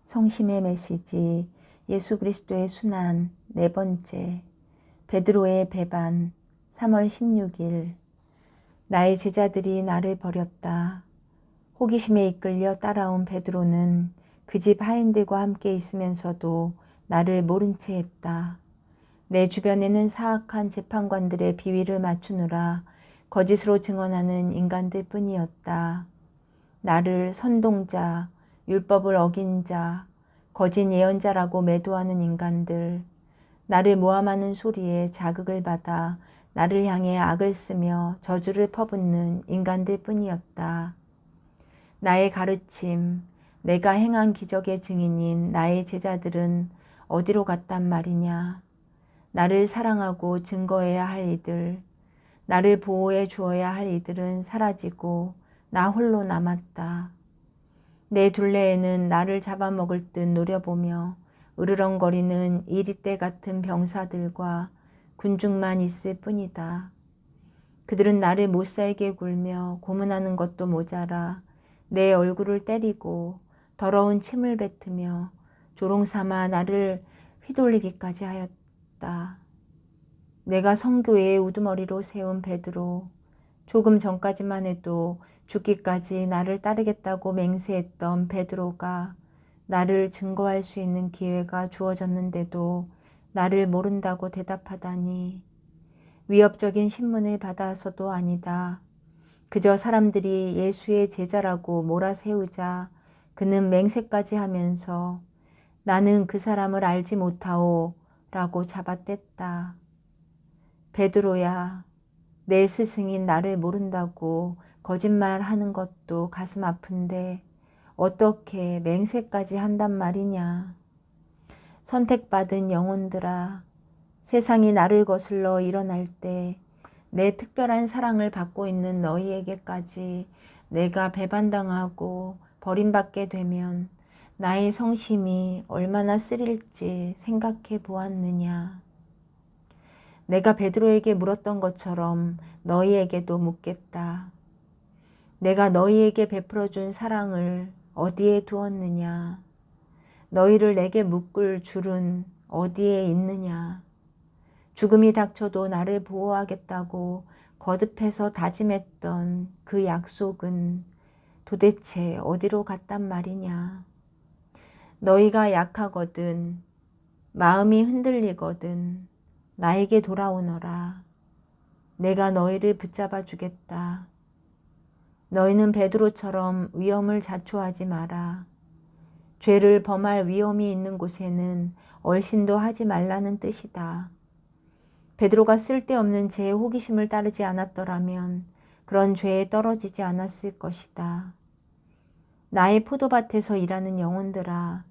성심의 메시지 예수 그리스도의 순환 네 번째 베드로의 배반 3월 16일 나의 제자들이 나를 버렸다. 호기심에 이끌려 따라온 베드로는 그 집 하인들과 함께 있으면서도 나를 모른 채 했다. 내 주변에는 사악한 재판관들의 비위를 맞추느라 거짓으로 증언하는 인간들 뿐이었다. 나를 선동자, 율법을 어긴 자, 거짓 예언자라고 매도하는 인간들, 나를 모함하는 소리에 자극을 받아 나를 향해 악을 쓰며 저주를 퍼붓는 인간들 뿐이었다. 나의 가르침, 내가 행한 기적의 증인인 나의 제자들은 어디로 갔단 말이냐. 나를 사랑하고 증거해야 할 이들, 나를 보호해 주어야 할 이들은 사라지고 나 홀로 남았다. 내 둘레에는 나를 잡아먹을 듯 노려보며 으르렁거리는 이리떼 같은 병사들과 군중만 있을 뿐이다. 그들은 나를 못살게 굴며 고문하는 것도 모자라 내 얼굴을 때리고 더러운 침을 뱉으며 조롱삼아 나를 휘둘리기까지 하였다. 내가 성교의 우두머리로 세운 베드로, 조금 전까지만 해도 죽기까지 나를 따르겠다고 맹세했던 베드로가 나를 증거할 수 있는 기회가 주어졌는데도 나를 모른다고 대답하다니. 위협적인 신문을 받아서도 아니다. 그저 사람들이 예수의 제자라고 몰아세우자 그는 맹세까지 하면서 나는 그 사람을 알지 못하오 라고 잡아뗐다. 베드로야, 내 스승인 나를 모른다고 거짓말하는 것도 가슴 아픈데 어떻게 맹세까지 한단 말이냐. 선택받은 영혼들아, 세상이 나를 거슬러 일어날 때 내 특별한 사랑을 받고 있는 너희에게까지 내가 배반당하고 버림받게 되면 나의 성심이 얼마나 쓰릴지 생각해 보았느냐. 내가 베드로에게 물었던 것처럼 너희에게도 묻겠다. 내가 너희에게 베풀어준 사랑을 어디에 두었느냐? 너희를 내게 묶을 줄은 어디에 있느냐? 죽음이 닥쳐도 나를 보호하겠다고 거듭해서 다짐했던 그 약속은 도대체 어디로 갔단 말이냐? 너희가 약하거든, 마음이 흔들리거든 나에게 돌아오너라. 내가 너희를 붙잡아 주겠다. 너희는 베드로처럼 위험을 자초하지 마라. 죄를 범할 위험이 있는 곳에는 얼씬도 하지 말라는 뜻이다. 베드로가 쓸데없는 제 호기심을 따르지 않았더라면 그런 죄에 떨어지지 않았을 것이다. 나의 포도밭에서 일하는 영혼들아,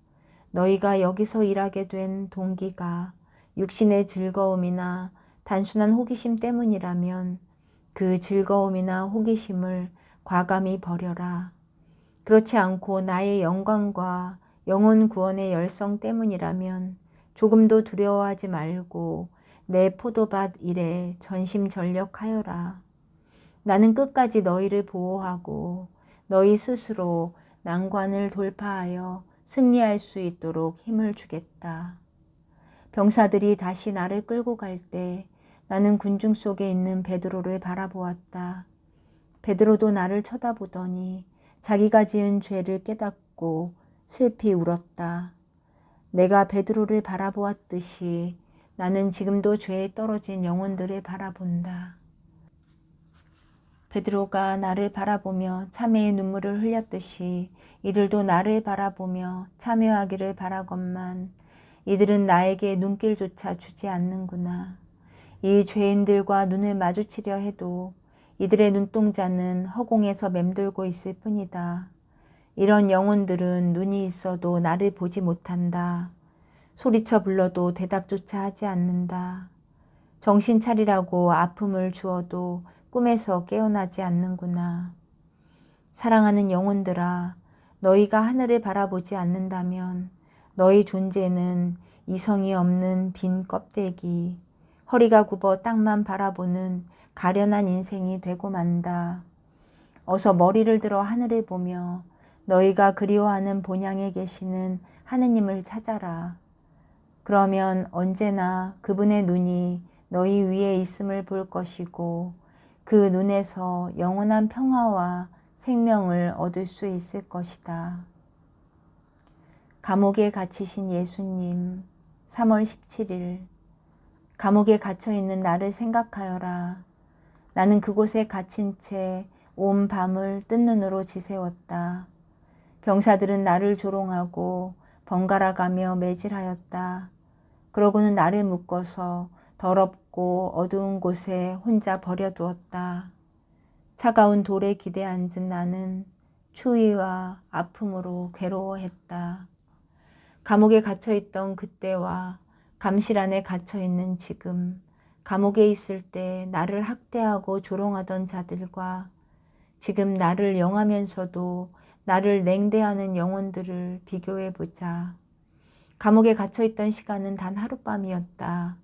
너희가 여기서 일하게 된 동기가 육신의 즐거움이나 단순한 호기심 때문이라면 그 즐거움이나 호기심을 과감히 버려라. 그렇지 않고 나의 영광과 영혼 구원의 열성 때문이라면 조금도 두려워하지 말고 내 포도밭 일에 전심전력하여라. 나는 끝까지 너희를 보호하고 너희 스스로 난관을 돌파하여 승리할 수 있도록 힘을 주겠다. 병사들이 다시 나를 끌고 갈 때 나는 군중 속에 있는 베드로를 바라보았다. 베드로도 나를 쳐다보더니 자기가 지은 죄를 깨닫고 슬피 울었다. 내가 베드로를 바라보았듯이 나는 지금도 죄에 떨어진 영혼들을 바라본다. 베드로가 나를 바라보며 참회의 눈물을 흘렸듯이 이들도 나를 바라보며 참회하기를 바라건만 이들은 나에게 눈길조차 주지 않는구나. 이 죄인들과 눈을 마주치려 해도 이들의 눈동자는 허공에서 맴돌고 있을 뿐이다. 이런 영혼들은 눈이 있어도 나를 보지 못한다. 소리쳐 불러도 대답조차 하지 않는다. 정신 차리라고 아픔을 주어도 꿈에서 깨어나지 않는구나. 사랑하는 영혼들아, 너희가 하늘을 바라보지 않는다면 너희 존재는 이성이 없는 빈 껍데기, 허리가 굽어 땅만 바라보는 가련한 인생이 되고 만다. 어서 머리를 들어 하늘을 보며 너희가 그리워하는 본향에 계시는 하느님을 찾아라. 그러면 언제나 그분의 눈이 너희 위에 있음을 볼 것이고 그 눈에서 영원한 평화와 생명을 얻을 수 있을 것이다. 감옥에 갇히신 예수님, 3월 17일. 감옥에 갇혀있는 나를 생각하여라. 나는 그곳에 갇힌 채 온 밤을 뜬 눈으로 지새웠다. 병사들은 나를 조롱하고 번갈아가며 매질하였다. 그러고는 나를 묶어서 더럽고 어두운 곳에 혼자 버려두었다. 차가운 돌에 기대 앉은 나는 추위와 아픔으로 괴로워했다. 감옥에 갇혀있던 그때와 감실 안에 갇혀있는 지금, 감옥에 있을 때 나를 학대하고 조롱하던 자들과 지금 나를 영하면서도 나를 냉대하는 영혼들을 비교해보자. 감옥에 갇혀있던 시간은 단 하룻밤이었다.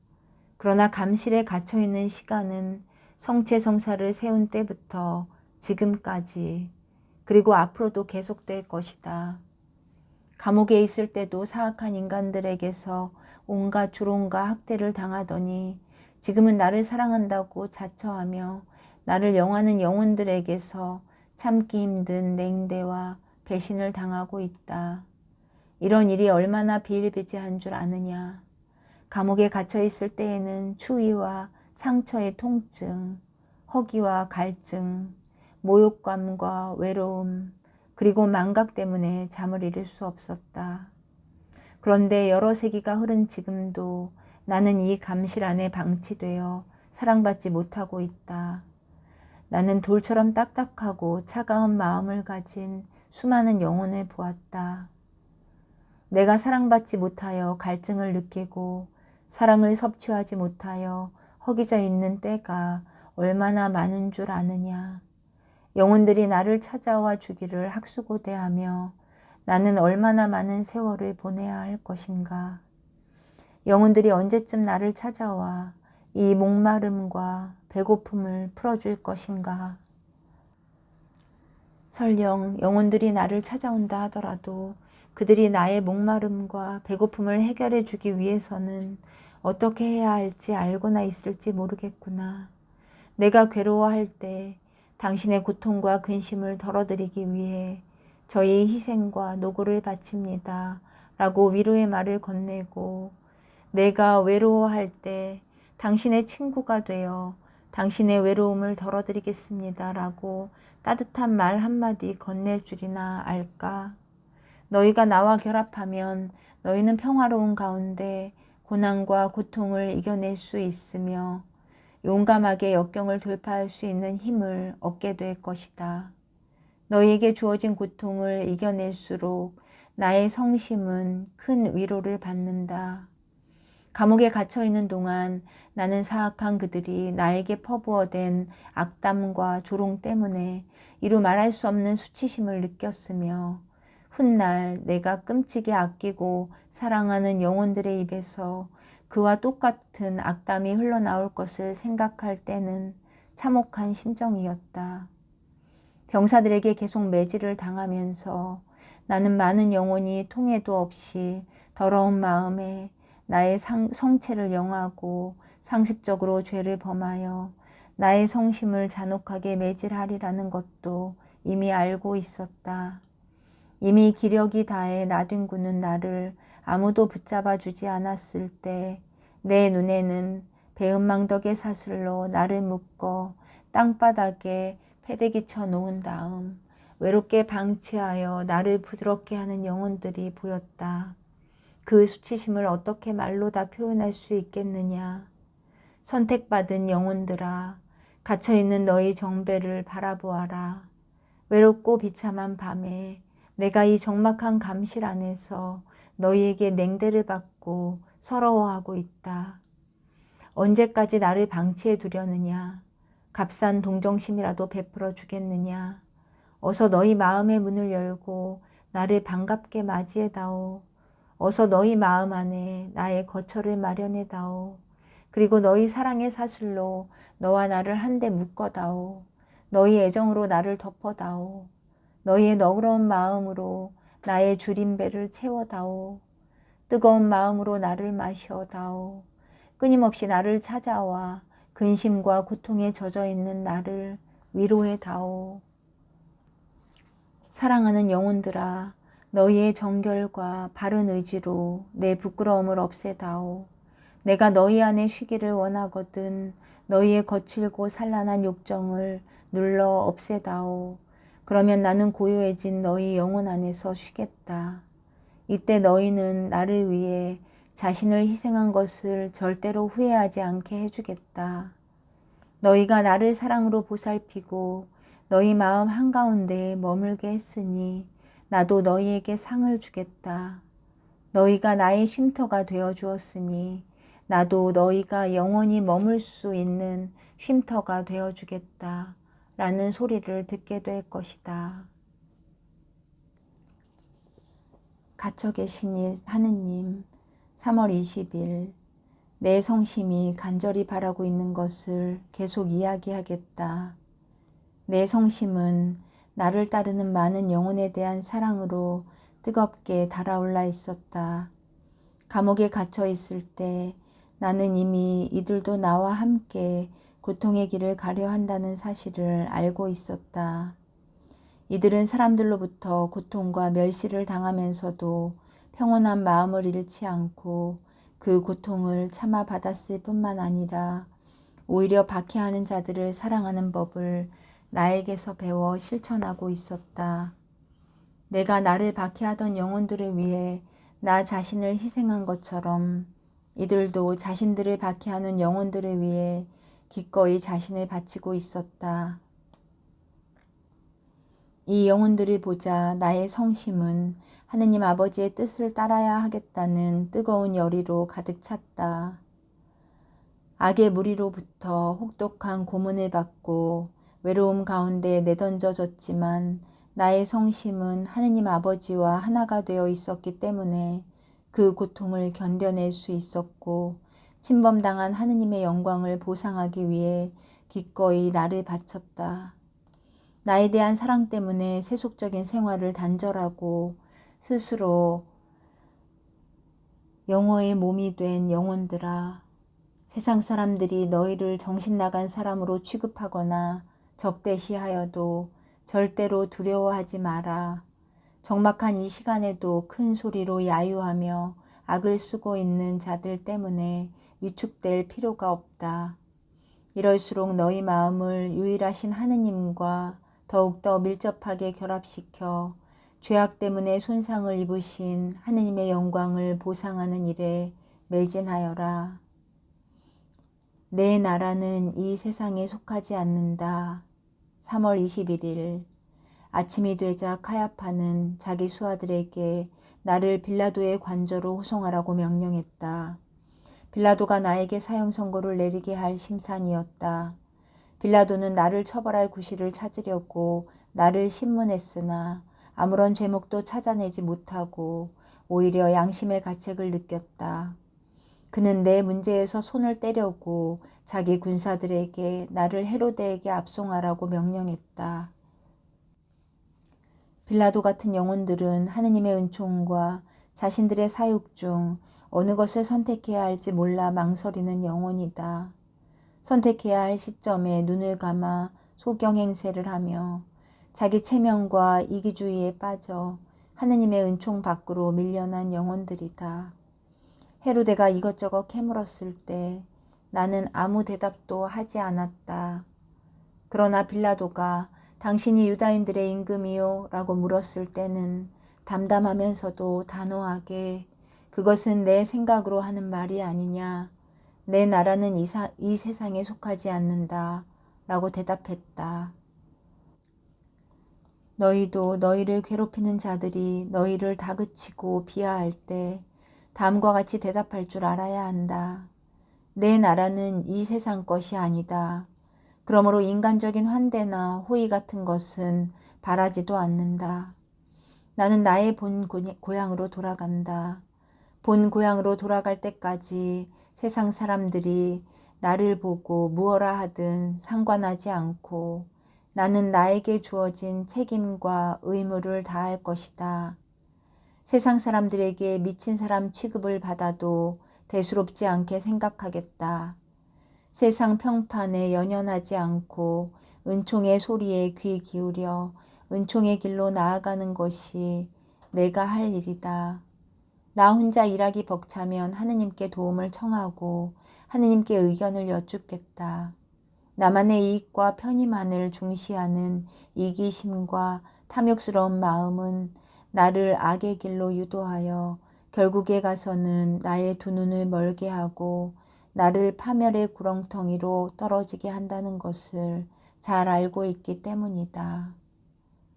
그러나 감실에 갇혀있는 시간은 성체성사를 세운 때부터 지금까지 그리고 앞으로도 계속될 것이다. 감옥에 있을 때도 사악한 인간들에게서 온갖 조롱과 학대를 당하더니 지금은 나를 사랑한다고 자처하며 나를 영하는 영혼들에게서 참기 힘든 냉대와 배신을 당하고 있다. 이런 일이 얼마나 비일비재한 줄 아느냐. 감옥에 갇혀 있을 때에는 추위와 상처의 통증, 허기와 갈증, 모욕감과 외로움, 그리고 망각 때문에 잠을 이룰 수 없었다. 그런데 여러 세기가 흐른 지금도 나는 이 감실 안에 방치되어 사랑받지 못하고 있다. 나는 돌처럼 딱딱하고 차가운 마음을 가진 수많은 영혼을 보았다. 내가 사랑받지 못하여 갈증을 느끼고 사랑을 섭취하지 못하여 허기져 있는 때가 얼마나 많은 줄 아느냐. 영혼들이 나를 찾아와 주기를 학수고대하며 나는 얼마나 많은 세월을 보내야 할 것인가. 영혼들이 언제쯤 나를 찾아와 이 목마름과 배고픔을 풀어줄 것인가. 설령 영혼들이 나를 찾아온다 하더라도 그들이 나의 목마름과 배고픔을 해결해 주기 위해서는 어떻게 해야 할지 알고나 있을지 모르겠구나. 내가 괴로워할 때 당신의 고통과 근심을 덜어드리기 위해 저희의 희생과 노고를 바칩니다. 라고 위로의 말을 건네고 내가 외로워할 때 당신의 친구가 되어 당신의 외로움을 덜어드리겠습니다. 라고 따뜻한 말 한마디 건넬 줄이나 알까? 너희가 나와 결합하면 너희는 평화로운 가운데 고난과 고통을 이겨낼 수 있으며 용감하게 역경을 돌파할 수 있는 힘을 얻게 될 것이다. 너희에게 주어진 고통을 이겨낼수록 나의 성심은 큰 위로를 받는다. 감옥에 갇혀있는 동안 나는 사악한 그들이 나에게 퍼부어댄 악담과 조롱 때문에 이루 말할 수 없는 수치심을 느꼈으며 훗날 내가 끔찍이 아끼고 사랑하는 영혼들의 입에서 그와 똑같은 악담이 흘러나올 것을 생각할 때는 참혹한 심정이었다. 병사들에게 계속 매질을 당하면서 나는 많은 영혼이 통해도 없이 더러운 마음에 나의 성체를 영하고 상습적으로 죄를 범하여 나의 성심을 잔혹하게 매질하리라는 것도 이미 알고 있었다. 이미 기력이 다해 나뒹구는 나를 아무도 붙잡아 주지 않았을 때 내 눈에는 배은망덕의 사슬로 나를 묶어 땅바닥에 패대기 쳐 놓은 다음 외롭게 방치하여 나를 부드럽게 하는 영혼들이 보였다. 그 수치심을 어떻게 말로 다 표현할 수 있겠느냐. 선택받은 영혼들아, 갇혀있는 너희 정배를 바라보아라. 외롭고 비참한 밤에 내가 이 적막한 감실 안에서 너희에게 냉대를 받고 서러워하고 있다. 언제까지 나를 방치해 두려느냐. 값싼 동정심이라도 베풀어 주겠느냐. 어서 너희 마음의 문을 열고 나를 반갑게 맞이해다오. 어서 너희 마음 안에 나의 거처를 마련해다오. 그리고 너희 사랑의 사슬로 너와 나를 한데 묶어다오. 너희 애정으로 나를 덮어다오. 너희의 너그러운 마음으로 나의 주린 배를 채워다오. 뜨거운 마음으로 나를 마셔다오. 끊임없이 나를 찾아와 근심과 고통에 젖어 있는 나를 위로해다오. 사랑하는 영혼들아, 너희의 정결과 바른 의지로 내 부끄러움을 없애다오. 내가 너희 안에 쉬기를 원하거든 너희의 거칠고 산란한 욕정을 눌러 없애다오. 그러면 나는 고요해진 너희 영혼 안에서 쉬겠다. 이때 너희는 나를 위해 자신을 희생한 것을 절대로 후회하지 않게 해주겠다. 너희가 나를 사랑으로 보살피고 너희 마음 한가운데에 머물게 했으니 나도 너희에게 상을 주겠다. 너희가 나의 쉼터가 되어 주었으니 나도 너희가 영원히 머물 수 있는 쉼터가 되어 주겠다. 라는 소리를 듣게 될 것이다. 갇혀 계신 하느님, 3월 20일 내 성심이 간절히 바라고 있는 것을 계속 이야기하겠다. 내 성심은 나를 따르는 많은 영혼에 대한 사랑으로 뜨겁게 달아올라 있었다. 감옥에 갇혀 있을 때 나는 이미 이들도 나와 함께 고통의 길을 가려 한다는 사실을 알고 있었다. 이들은 사람들로부터 고통과 멸시를 당하면서도 평온한 마음을 잃지 않고 그 고통을 참아 받았을 뿐만 아니라 오히려 박해하는 자들을 사랑하는 법을 나에게서 배워 실천하고 있었다. 내가 나를 박해하던 영혼들을 위해 나 자신을 희생한 것처럼 이들도 자신들을 박해하는 영혼들을 위해 기꺼이 자신을 바치고 있었다. 이 영혼들을 보자 나의 성심은 하느님 아버지의 뜻을 따라야 하겠다는 뜨거운 열의로 가득 찼다. 악의 무리로부터 혹독한 고문을 받고 외로움 가운데 내던져졌지만 나의 성심은 하느님 아버지와 하나가 되어 있었기 때문에 그 고통을 견뎌낼 수 있었고 침범당한 하느님의 영광을 보상하기 위해 기꺼이 나를 바쳤다. 나에 대한 사랑 때문에 세속적인 생활을 단절하고 스스로 영어의 몸이 된 영혼들아, 세상 사람들이 너희를 정신나간 사람으로 취급하거나 적대시하여도 절대로 두려워하지 마라. 적막한 이 시간에도 큰 소리로 야유하며 악을 쓰고 있는 자들 때문에 위축될 필요가 없다. 이럴수록 너희 마음을 유일하신 하느님과 더욱더 밀접하게 결합시켜 죄악 때문에 손상을 입으신 하느님의 영광을 보상하는 일에 매진하여라. 내 나라는 이 세상에 속하지 않는다. 3월 21일 아침이 되자 카야파는 자기 수하들에게 나를 빌라도의 관저로 호송하라고 명령했다. 빌라도가 나에게 사형 선고를 내리게 할 심산이었다. 빌라도는 나를 처벌할 구실을 찾으려고 나를 신문했으나 아무런 죄목도 찾아내지 못하고 오히려 양심의 가책을 느꼈다. 그는 내 문제에서 손을 떼려고 자기 군사들에게 나를 헤로데에게 압송하라고 명령했다. 빌라도 같은 영혼들은 하느님의 은총과 자신들의 사육 중 어느 것을 선택해야 할지 몰라 망설이는 영혼이다. 선택해야 할 시점에 눈을 감아 소경행세를 하며 자기 체면과 이기주의에 빠져 하느님의 은총 밖으로 밀려난 영혼들이다. 헤로데가 이것저것 캐물었을 때 나는 아무 대답도 하지 않았다. 그러나 빌라도가 당신이 유다인들의 임금이요? 라고 물었을 때는 담담하면서도 단호하게 그것은 내 생각으로 하는 말이 아니냐. 내 나라는 이 세상에 속하지 않는다. 라고 대답했다. 너희도 너희를 괴롭히는 자들이 너희를 다그치고 비하할 때 다음과 같이 대답할 줄 알아야 한다. 내 나라는 이 세상 것이 아니다. 그러므로 인간적인 환대나 호의 같은 것은 바라지도 않는다. 나는 나의 본 고향으로 돌아간다. 본 고향으로 돌아갈 때까지 세상 사람들이 나를 보고 무엇라 하든 상관하지 않고 나는 나에게 주어진 책임과 의무를 다할 것이다. 세상 사람들에게 미친 사람 취급을 받아도 대수롭지 않게 생각하겠다. 세상 평판에 연연하지 않고 은총의 소리에 귀 기울여 은총의 길로 나아가는 것이 내가 할 일이다. 나 혼자 일하기 벅차면 하느님께 도움을 청하고 하느님께 의견을 여쭙겠다. 나만의 이익과 편의만을 중시하는 이기심과 탐욕스러운 마음은 나를 악의 길로 유도하여 결국에 가서는 나의 두 눈을 멀게 하고 나를 파멸의 구렁텅이로 떨어지게 한다는 것을 잘 알고 있기 때문이다.